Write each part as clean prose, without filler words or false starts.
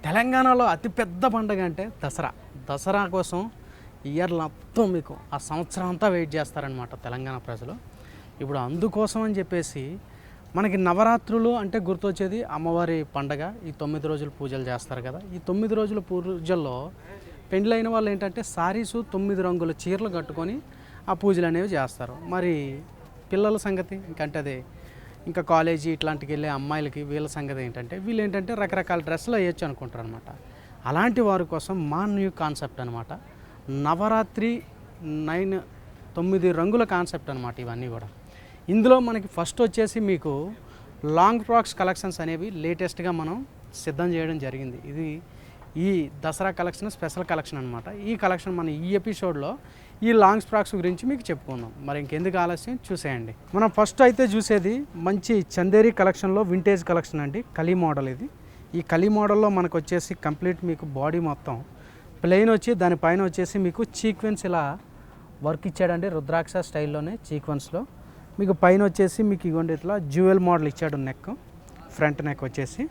తెలంగాణలో అతిపెద్ద పండుగ అంటే దసరా. దసరా కోసం ఇయర్ మొత్తం మీకు ఆ సంవత్సరం అంతా వెయిట్ చేస్తారనమాట తెలంగాణ ప్రజలు. ఇప్పుడు అందుకోసం అని చెప్పేసి మనకి నవరాత్రులు అంటే గుర్తొచ్చేది అమ్మవారి పండగ. ఈ 9 రోజులు పూజలు చేస్తారు కదా. ఈ 9 రోజుల పూజల్లో పెండ్లైన వాళ్ళు ఏంటంటే సారీసు 9 రంగుల చీరలు కట్టుకొని ఆ పూజలు అనేవి చేస్తారు. మరి పిల్లల సంగతి ఇంకంటే అదే ఇంకా కాలేజీ ఇట్లాంటికి వెళ్ళే అమ్మాయిలకి వీళ్ళ సంగతి ఏంటంటే వీళ్ళు ఏంటంటే రకరకాల డ్రెస్సులు వేయచ్చు అనుకుంటారు అనమాట. అలాంటి వారి కోసం మా న్యూ కాన్సెప్ట్ అనమాట. నవరాత్రి 9 రంగుల కాన్సెప్ట్ అనమాట ఇవన్నీ కూడా. ఇందులో మనకి ఫస్ట్ వచ్చేసి మీకు లాంగ్ ఫ్రాక్స్ కలెక్షన్స్ అనేవి లేటెస్ట్గా మనం సిద్ధం చేయడం జరిగింది. ఇది ఈ దసరా కలెక్షన్ స్పెషల్ కలెక్షన్ అనమాట. ఈ కలెక్షన్ మన ఈ ఎపిసోడ్లో ఈ లాంగ్ ఫ్రాక్స్ గురించి మీకు చెప్పుకుందాం. మరి ఇంకెందుకు ఆలస్యం చూసేయండి. మనం ఫస్ట్ అయితే చూసేది మంచి చందేరి కలెక్షన్లో వింటేజ్ కలెక్షన్ అండి. కలీ మోడల్ ఇది. ఈ కలీ మోడల్లో మనకు వచ్చేసి కంప్లీట్ మీకు బాడీ మొత్తం ప్లెయిన్ వచ్చి దానిపైన వచ్చేసి మీకు సీక్వెన్స్ ఇలా వర్క్ ఇచ్చాడండి. రుద్రాక్ష స్టైల్లోనే సీక్వెన్స్లో మీకు పైన వచ్చేసి మీకు ఇగోండి ఇట్లా జ్యువెల్ మోడల్ ఇచ్చాడు. నెక్ ఫ్రంట్ నెక్ వచ్చేసి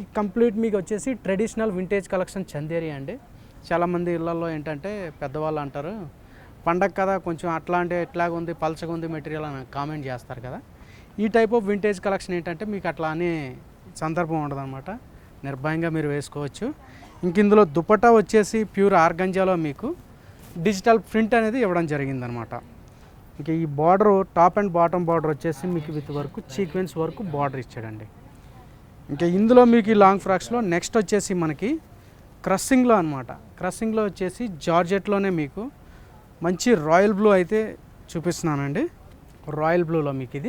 ఈ కంప్లీట్ మీకు వచ్చేసి ట్రెడిషనల్ వింటేజ్ కలెక్షన్ చందేరి అండి. చాలామంది ఇళ్లలో ఏంటంటే పెద్దవాళ్ళు అంటారు పండగ కదా కొంచెం అట్లా అంటే ఎట్లాగా ఉంది పల్చగా ఉంది మెటీరియల్ అని కామెంట్ చేస్తారు కదా. ఈ టైప్ ఆఫ్ వింటేజ్ కలెక్షన్ ఏంటంటే మీకు అట్లా అనే సందర్భం ఉండదన్నమాట. నిర్భయంగా మీరు వేసుకోవచ్చు. ఇంక ఇందులో దుపట్టా వచ్చేసి ప్యూర్ ఆర్గంజాలో మీకు డిజిటల్ ప్రింట్ అనేది ఇవ్వడం జరిగిందనమాట. ఇంక ఈ border top and bottom border వచ్చేసి మీకు విత్ వరకు సీక్వెన్స్ వరకు బార్డర్ ఇచ్చాడండి. ఇంకా ఇందులో మీకు ఈ లాంగ్ ఫ్రాక్స్లో నెక్స్ట్ వచ్చేసి మనకి క్రస్సింగ్లో అనమాట. క్రస్సింగ్లో వచ్చేసి జార్జెట్లోనే మీకు మంచి రాయల్ బ్లూ అయితే చూపిస్తున్నానండి. రాయల్ బ్లూలో మీకు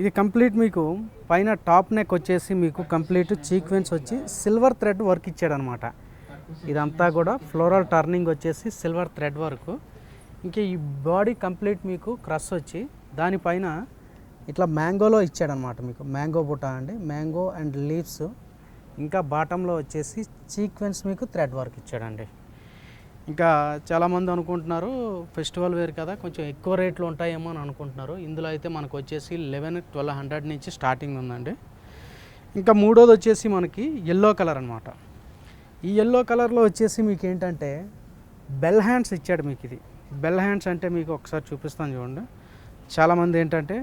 ఇది కంప్లీట్ మీకు పైన టాప్ నెక్ వచ్చేసి మీకు కంప్లీట్ సీక్వెన్స్ వచ్చి సిల్వర్ థ్రెడ్ వర్క్ ఇచ్చాడనమాట. ఇదంతా కూడా ఫ్లోరల్ టర్నింగ్ వచ్చేసి సిల్వర్ థ్రెడ్ వర్క్. ఇంకా ఈ బాడీ కంప్లీట్ మీకు క్రస్ వచ్చి దానిపైన ఇట్లా మ్యాంగోలో ఇచ్చాడనమాట. మీకు మ్యాంగో బుటా అండి, మ్యాంగో అండ్ లీవ్స్. ఇంకా బాటంలో వచ్చేసి సీక్వెన్స్ మీకు థ్రెడ్ వర్క్ ఇచ్చాడండి. ఇంకా చాలామంది అనుకుంటున్నారు ఫెస్టివల్ వేర్ కదా కొంచెం ఎక్కువ రేట్లు ఉంటాయేమో అని అనుకుంటున్నారు. ఇందులో అయితే మనకు వచ్చేసి 1100-1200 నుంచి స్టార్టింగ్ ఉందండి. ఇంకా మూడోది వచ్చేసి మనకి ఎల్లో కలర్ అనమాట. ఈ ఎల్లో కలర్లో వచ్చేసి మీకు ఏంటంటే బెల్ హ్యాండ్స్ ఇచ్చాడు. మీకు ఇది బెల్ హ్యాండ్స్ అంటే మీకు ఒకసారి చూపిస్తాను చూడండి. చాలామంది ఏంటంటే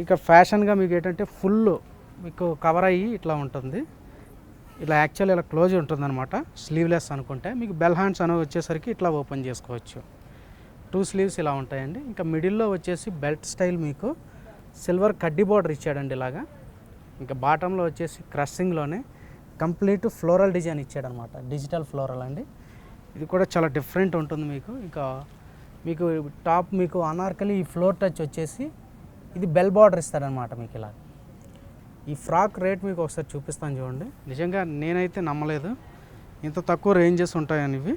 ఇక ఫ్యాషన్గా మీకు ఏంటంటే ఫుల్ మీకు కవర్ అయ్యి ఇట్లా ఉంటుంది. ఇలా యాక్చువల్ ఇలా క్లోజ్ ఉంటుందన్నమాట. స్లీవ్లెస్ అనుకుంటే మీకు బెల్ హ్యాండ్స్ అని వచ్చేసరికి ఇట్లా ఓపెన్ చేసుకోవచ్చు. 2 స్లీవ్స్ ఇలా ఉంటాయండి. ఇంకా మిడిల్లో వచ్చేసి బెల్ట్ స్టైల్ మీకు సిల్వర్ కడ్డీ బార్డర్ ఇచ్చాడండి ఇలాగా. ఇంకా బాటంలో వచ్చేసి క్రస్సింగ్లోనే కంప్లీట్ ఫ్లోరల్ డిజైన్ ఇచ్చాడనమాట. డిజిటల్ ఫ్లోరల్ అండి. ఇది కూడా చాలా డిఫరెంట్ ఉంటుంది మీకు. ఇంకా మీకు టాప్ మీకు అనార్కలి ఈ ఫ్లోర్ టచ్ వచ్చేసి ఇది బెల్ బార్డర్ ఇస్తాడనమాట మీకు ఇలా. ఈ ఫ్రాక్ రేట్ మీకు ఒకసారి చూపిస్తాను చూడండి. నిజంగా నేనైతే నమ్మలేదు ఇంత తక్కువ రేంజెస్ ఉంటాయని ఇవి.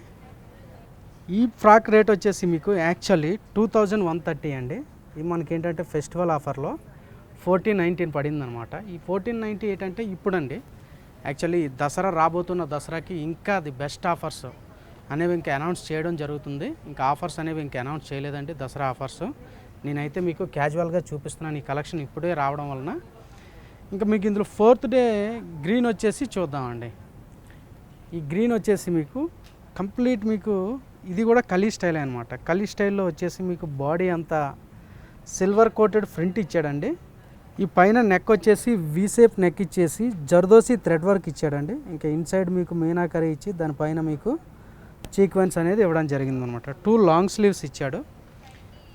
ఈ ఫ్రాక్ రేట్ వచ్చేసి మీకు యాక్చువల్లీ 2130 అండి. ఇది మనకి ఏంటంటే ఫెస్టివల్ ఆఫర్లో 1419 పడింది అనమాట. ఈ 1498 అంటే ఇప్పుడండి. యాక్చువల్లీ దసరా రాబోతున్న దసరాకి ఇంకా ది బెస్ట్ ఆఫర్స్ అనేవి ఇంకా అనౌన్స్ చేయడం జరుగుతుంది. ఇంకా ఆఫర్స్ అనేవి ఇంకా అనౌన్స్ చేయలేదండి దసరా ఆఫర్స్. నేనైతే మీకు క్యాజువల్గా చూపిస్తున్నాను ఈ కలెక్షన్ ఇప్పుడే రావడం వలన. ఇంకా మీకు ఇందులో 4th డే గ్రీన్ వచ్చేసి చూద్దామండి. ఈ గ్రీన్ వచ్చేసి మీకు కంప్లీట్ మీకు ఇది కూడా కలీ స్టైల్ అనమాట. కలీ స్టైల్లో వచ్చేసి మీకు బాడీ అంతా సిల్వర్ కోటెడ్ ప్రింట్ ఇచ్చాడండి. ఈ పైన నెక్ వచ్చేసి వి షేప్ నెక్ ఇచ్చేసి జర్దోసి థ్రెడ్ వర్క్ ఇచ్చాడండి. ఇంకా ఇన్సైడ్ మీకు మీనాకరీ ఇచ్చి దానిపైన మీకు సీక్వెన్స్ అనేది ఇవ్వడం జరిగిందనమాట. 2 లాంగ్ స్లీవ్స్ ఇచ్చాడు.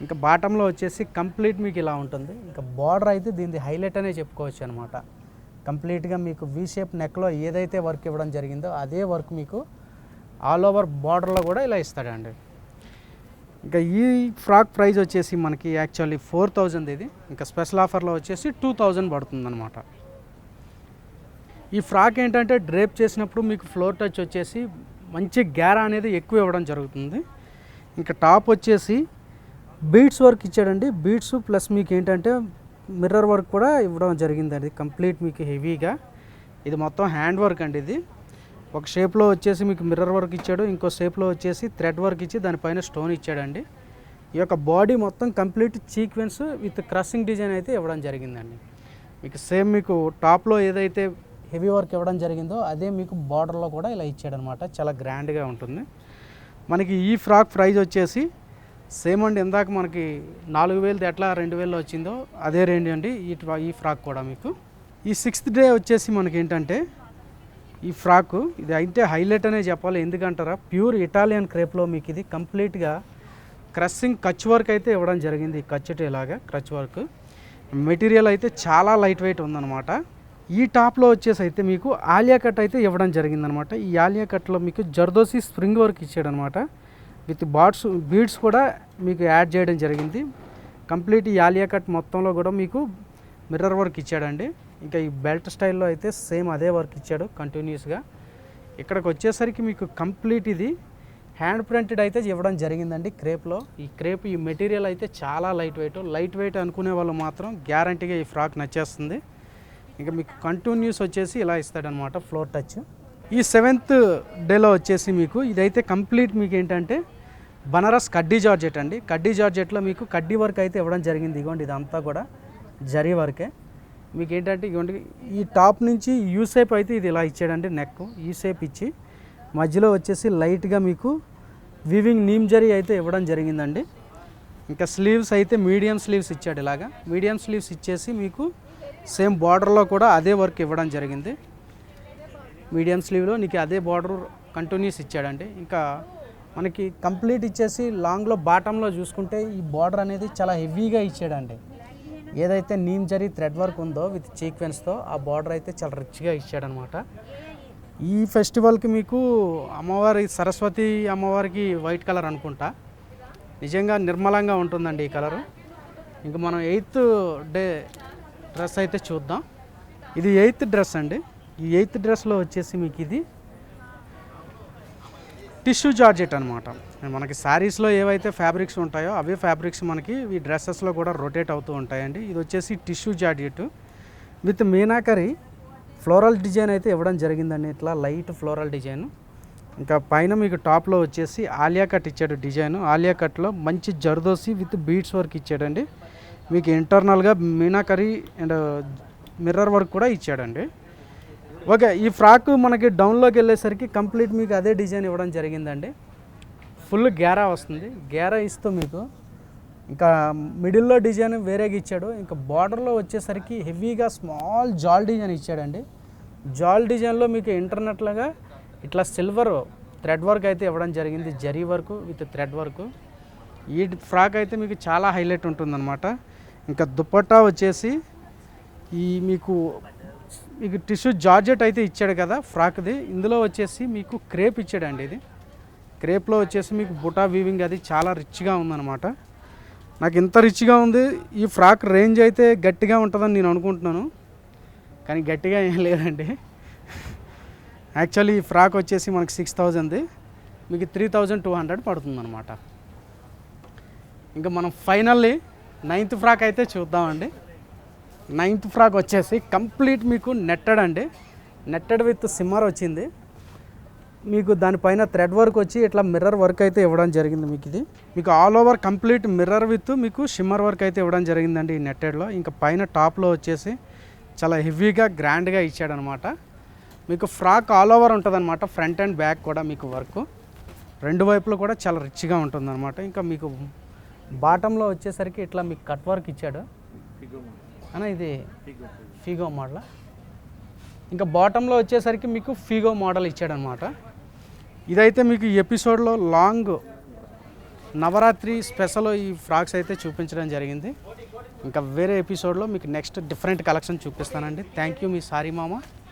ఇంకా బాటంలో వచ్చేసి కంప్లీట్ మీకు ఇలా ఉంటుంది. ఇంకా బార్డర్ అయితే దీనిది హైలైట్ అనే చెప్పుకోవచ్చు అనమాట. కంప్లీట్గా మీకు వి షేప్ నెక్లో ఏదైతే వర్క్ ఇవ్వడం జరిగిందో అదే వర్క్ మీకు ఆల్ ఓవర్ బార్డర్లో కూడా ఇలా ఇస్తాడండి. ఇంకా ఈ ఫ్రాక్ ప్రైస్ వచ్చేసి మనకి యాక్చువల్లీ 4000 ఇది. ఇంకా స్పెషల్ ఆఫర్లో వచ్చేసి 2000 పడుతుంది అనమాట. ఈ ఫ్రాక్ ఏంటంటే డ్రేప్ చేసినప్పుడు మీకు ఫ్లోర్ టచ్ వచ్చేసి మంచి గ్యారా అనేది ఎక్కువ ఇవ్వడం జరుగుతుంది. ఇంకా టాప్ వచ్చేసి బీడ్స్ వర్క్ ఇచ్చాడండి. బీడ్స్ ప్లస్ మీకు ఏంటంటే మిర్రర్ వర్క్ కూడా ఇవ్వడం జరిగిందండి. కంప్లీట్ మీకు హెవీగా ఇది మొత్తం హ్యాండ్ వర్క్ అండి. ఇది ఒక షేప్లో వచ్చేసి మీకు మిర్రర్ వర్క్ ఇచ్చాడు. ఇంకో షేప్లో వచ్చేసి థ్రెడ్ వర్క్ ఇచ్చి దానిపైన స్టోన్ ఇచ్చాడండి. ఈ యొక్క బాడీ మొత్తం complete sequence with crossing design అయితే ఇవ్వడం జరిగిందండి. మీకు సేమ్ మీకు టాప్లో ఏదైతే హెవీ వర్క్ ఇవ్వడం జరిగిందో అదే మీకు బార్డర్లో కూడా ఇలా ఇచ్చాడనమాట. చాలా గ్రాండ్గా ఉంటుంది. మనకి ఈ ఫ్రాక్ ప్రైస్ వచ్చేసి సేమ్ అండి, ఇందాక మనకి 4000 ఎట్లా 2000 వచ్చిందో అదే రేంజ్ అండి ఈ ఫ్రాక్ కూడా మీకు. ఈ 6th డే వచ్చేసి మనకి ఏంటంటే ఈ ఫ్రాకు ఇది అయితే హైలైట్ అనే చెప్పాలి. ఎందుకంటారా, ప్యూర్ ఇటాలియన్ క్రేప్లో మీకు ఇది కంప్లీట్గా క్రస్సింగ్ కచ్ వర్క్ అయితే ఇవ్వడం జరిగింది. ఈ కచ్చటి ఇలాగా క్రచ్ వర్క్ మెటీరియల్ అయితే చాలా లైట్ వెయిట్ ఉందన్నమాట. ఈ టాప్లో వచ్చేసి అయితే మీకు ఆలియా కట్ అయితే ఇవ్వడం జరిగిందనమాట. ఈ ఆలియా కట్లో మీకు జర్దోసి స్ప్రింగ్ వర్క్ ఇచ్చాడనమాట. విత్ బీడ్స్ కూడా మీకు యాడ్ చేయడం జరిగింది. కంప్లీట్ ఈ ఆలియా కట్ మొత్తంలో కూడా మీకు మిర్రర్ వర్క్ ఇచ్చాడండి. ఇంకా ఈ బెల్ట్ స్టైల్లో అయితే సేమ్ అదే వర్క్ ఇచ్చాడు కంటిన్యూస్గా. ఇక్కడికి వచ్చేసరికి మీకు కంప్లీట్ ఇది హ్యాండ్ ప్రింటెడ్ అయితే ఇవ్వడం జరిగిందండి క్రేప్లో. ఈ మెటీరియల్ అయితే చాలా లైట్ వెయిట్ అనుకునే వాళ్ళు మాత్రం గ్యారంటీగా ఈ ఫ్రాక్ నచ్చేస్తుంది. ఇంకా మీకు కంటిన్యూస్ వచ్చేసి ఇలా ఇస్తాడనమాట ఫ్లోర్ టచ్. ఈ 7th డేలో వచ్చేసి మీకు ఇదైతే కంప్లీట్ మీకు ఏంటంటే బనారస్ కడ్డీ జార్జెట్ అండి. కడ్డీ జార్జెట్లో మీకు కడ్డీ వర్క్ అయితే ఇవ్వడం జరిగింది. ఇగోండి ఇదంతా కూడా జరీ వర్కే. మీకు ఏంటంటే ఇగోండి ఈ టాప్ నుంచి యూ షేప్ అయితే ఇది ఇలా ఇచ్చాడండి. నెక్ యూ షేప్ ఇచ్చి మధ్యలో వచ్చేసి లైట్గా మీకు వీవింగ్ నీమ్ జరీ అయితే ఇవ్వడం జరిగిందండి. ఇంకా స్లీవ్స్ అయితే మీడియం స్లీవ్స్ ఇచ్చాడు. ఇలాగా మీడియం స్లీవ్స్ ఇచ్చేసి మీకు సేమ్ బార్డర్లో కూడా అదే వర్క్ ఇవ్వడం జరిగింది. మీడియం స్లీవ్లో నీకు అదే బార్డర్ కంటిన్యూస్ ఇచ్చాడండి. ఇంకా మనకి కంప్లీట్ ఇచ్చేసి లాంగ్లో బాటంలో చూసుకుంటే ఈ బార్డర్ అనేది చాలా హెవీగా ఇచ్చాడండి. ఏదైతే నీమ్ జరీ థ్రెడ్ వర్క్ ఉందో విత్ సీక్వెన్స్తో ఆ బార్డర్ అయితే చాలా రిచ్గా ఇచ్చాడనమాట. ఈ ఫెస్టివల్కి మీకు సరస్వతి అమ్మవారికి వైట్ కలర్ అనుకుంటా, నిజంగా నిర్మలంగా ఉంటుందండి ఈ కలరు. ఇంకా మనం 8th డే డ్రెస్ అయితే చూద్దాం. ఇది 8th డ్రెస్ అండి. ఈ 8th డ్రెస్లో వచ్చేసి మీకు ఇది టిష్యూ జార్జెట్ అనమాట. మనకి శారీస్లో ఏవైతే ఫ్యాబ్రిక్స్ ఉంటాయో అవే ఫ్యాబ్రిక్స్ మనకి ఈ డ్రెస్సెస్లో కూడా రొటేట్ అవుతూ ఉంటాయండి. ఇది వచ్చేసి tissue georgette with meenakari floral design అయితే ఇవ్వడం జరిగిందండి. ఇట్లా లైట్ ఫ్లోరల్ డిజైన్. ఇంకా పైన మీకు టాప్లో వచ్చేసి ఆలియా కట్ ఇచ్చాడు డిజైన్. ఆలియా కట్లో మంచి జర్దోసి విత్ బీడ్స్ వర్క్ ఇచ్చాడండి. మీకు ఇంటర్నల్గా మీనాకరీ అండ్ మిర్రర్ వర్క్ కూడా ఇచ్చాడండి. ఓకే, ఈ ఫ్రాక్ మనకి డౌన్లోకి వెళ్ళేసరికి కంప్లీట్ మీకు అదే డిజైన్ ఇవ్వడం జరిగిందండి. ఫుల్ గేరా వస్తుంది. గేరా ఇస్తూ మీకు ఇంకా మిడిల్లో డిజైన్ వేరేగా ఇచ్చాడు. ఇంకా బార్డర్లో వచ్చేసరికి హెవీగా స్మాల్ జాల్ డిజైన్ ఇచ్చాడండి. జాల్ డిజైన్లో మీకు ఇంటర్నెట్లుగా ఇట్లా సిల్వర్ థ్రెడ్ వర్క్ అయితే ఇవ్వడం జరిగింది. Zari work with thread work. ఈ ఫ్రాక్ అయితే మీకు చాలా హైలైట్ ఉంటుందన్నమాట. ఇంకా దుపట్టా వచ్చేసి ఈ మీకు టిష్యూ జార్జెట్ అయితే ఇచ్చాడు కదా ఫ్రాక్ది. ఇందులో వచ్చేసి మీకు క్రేప్ ఇచ్చాడండి. ఇది క్రేప్లో వచ్చేసి మీకు బుటా వీవింగ్ అది చాలా రిచ్గా ఉందన్నమాట. నాకు ఇంత రిచ్గా ఉంది. ఈ ఫ్రాక్ రేంజ్ అయితే గట్టిగా ఉంటుందని నేను అనుకుంటున్నాను, కానీ గట్టిగా ఏం లేదండి. యాక్చువల్లీ ఈ ఫ్రాక్ వచ్చేసి మనకి 6000, మీకు 3200 పడుతుందన్నమాట. ఇంకా మనం ఫైనల్లీ 9th ఫ్రాక్ అయితే చూద్దామండి. 9th ఫ్రాక్ వచ్చేసి కంప్లీట్ మీకు నెట్టెడ్ అండి. నెట్టెడ్ విత్ సిమ్మర్ వచ్చింది. మీకు దానిపైన థ్రెడ్ వర్క్ వచ్చి ఇట్లా మిర్రర్ వర్క్ అయితే ఇవ్వడం జరిగింది. మీకు ఇది మీకు all over complete mirror with మీకు షిమ్మర్ వర్క్ అయితే ఇవ్వడం జరిగిందండి ఈ నెట్టెడ్లో. ఇంకా పైన టాప్లో వచ్చేసి చాలా హెవీగా గ్రాండ్గా ఇచ్చాడనమాట. మీకు ఫ్రాక్ ఆల్ ఓవర్ ఉంటుందన్నమాట. ఫ్రంట్ అండ్ బ్యాక్ కూడా మీకు వర్క్ రెండు వైపులు కూడా చాలా రిచ్గా ఉంటుందన్నమాట. ఇంకా మీకు బాటంలో వచ్చేసరికి ఇట్లా మీకు కట్ వర్క్ ఇచ్చాడు అన్న. ఇది ఫిగో మోడల్. ఇంకా బాటంలో వచ్చేసరికి మీకు ఫిగో మోడల్ ఇచ్చాడనమాట. ఇదైతే మీకు ఈ ఎపిసోడ్లో లాంగ్ నవరాత్రి స్పెషల్ ఈ ఫ్రాక్స్ అయితే చూపించడం జరిగింది. ఇంకా వేరే ఎపిసోడ్లో మీకు నెక్స్ట్ డిఫరెంట్ కలెక్షన్ చూపిస్తానండి. థ్యాంక్ యూ మీ సారీ మామ.